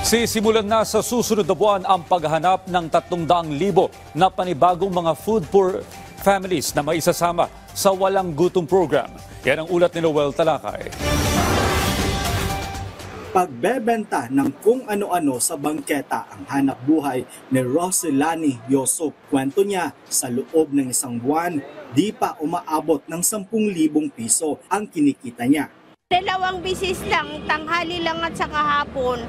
Sisimulan na sa susunod na buwan ang paghahanap ng 300,000 na panibagong mga food poor families na maisasama sa Walang Gutom program. Yan ang ulat ni Noel Talakay. Pagbebenta ng kung ano-ano sa bangketa ang hanap buhay ni Roselani Yosop. Kwento niya, sa loob ng isang buwan, di pa umaabot ng 10,000 piso ang kinikita niya. 2 bisis lang, tanghali lang at saka hapon,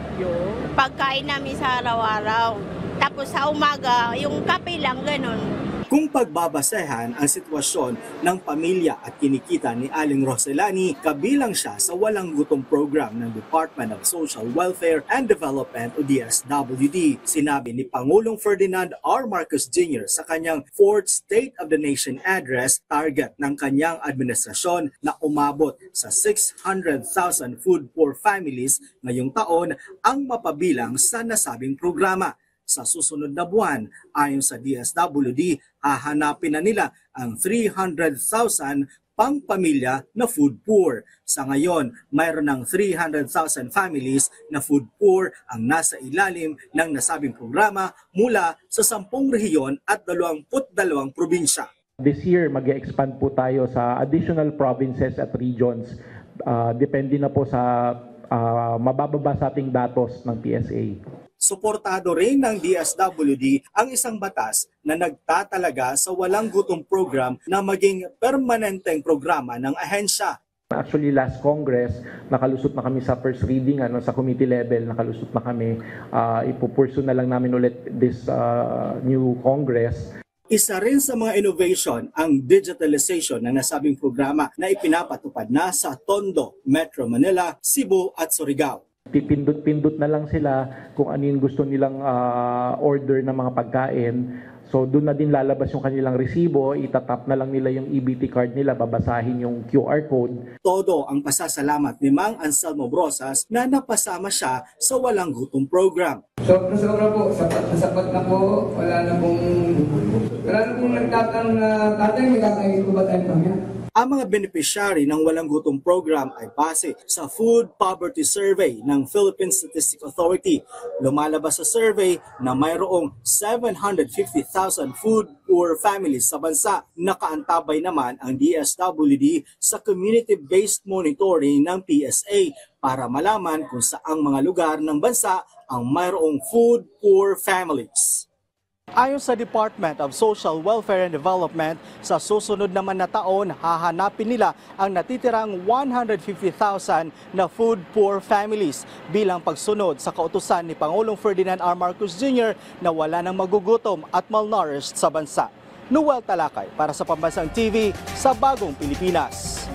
pagkain namin sa araw-araw. Tapos sa umaga, yung kape lang, ganun. Kung pagbabasehan ang sitwasyon ng pamilya at kinikita ni Aling Roselani, kabilang siya sa Walang Gutom program ng Department of Social Welfare and Development o DSWD. Sinabi ni Pangulong Ferdinand R. Marcos Jr. sa kanyang 4th State of the Nation address, target ng kanyang administrasyon na umabot sa 600,000 food poor families ngayong taon ang mapabilang sa nasabing programa. Sa susunod na buwan, ayon sa DSWD, hahanapin na nila ang 300,000 pang-pamilya na food poor. Sa ngayon, mayroon ng 300,000 families na food poor ang nasa ilalim ng nasabing programa mula sa 10 rehiyon at 22 probinsya. This year, mag-expand po tayo sa additional provinces at regions. Depende na po sa mabababa sa ating datos ng PSA. Suportado rin ng DSWD ang isang batas na nagtatalaga sa Walang Gutom program na maging permanenteng programa ng ahensya. Actually, last Congress, nakalusot na kami sa first reading, sa committee level, nakalusot na kami. Ipupursu na lang namin ulit this new Congress. Isa rin sa mga innovation ang digitalization ng nasabing programa na ipinapatupad na sa Tondo, Metro Manila, Cebu at Surigao. Pipindot-pindot na lang sila kung ano yung gusto nilang order ng mga pagkain. So doon na din lalabas yung kanilang resibo, itatap na lang nila yung EBT card nila, babasahin yung QR code. Todo ang pasasalamat ni Mang Anselmo Brosas na napasama siya sa Walang Gutom program. Sobra po, sapat na po, wala na pong nagtatanong na tatay, may kakain ko ba tayo pamilya? Ang mga beneficiary ng Walang Gutom program ay base sa Food Poverty Survey ng Philippine Statistics Authority. Lumalabas sa survey na mayroong 750,000 food poor families sa bansa. Nakaantabay naman ang DSWD sa community-based monitoring ng PSA para malaman kung saang mga lugar ng bansa ang mayroong food poor families. Ayon sa Department of Social Welfare and Development, sa susunod naman na taon, hahanapin nila ang natitirang 150,000 na food poor families bilang pagsunod sa kautusan ni Pangulong Ferdinand R. Marcos Jr. na wala nang magugutom at malnourished sa bansa. Noel Talakay para sa Pambansang TV sa Bagong Pilipinas.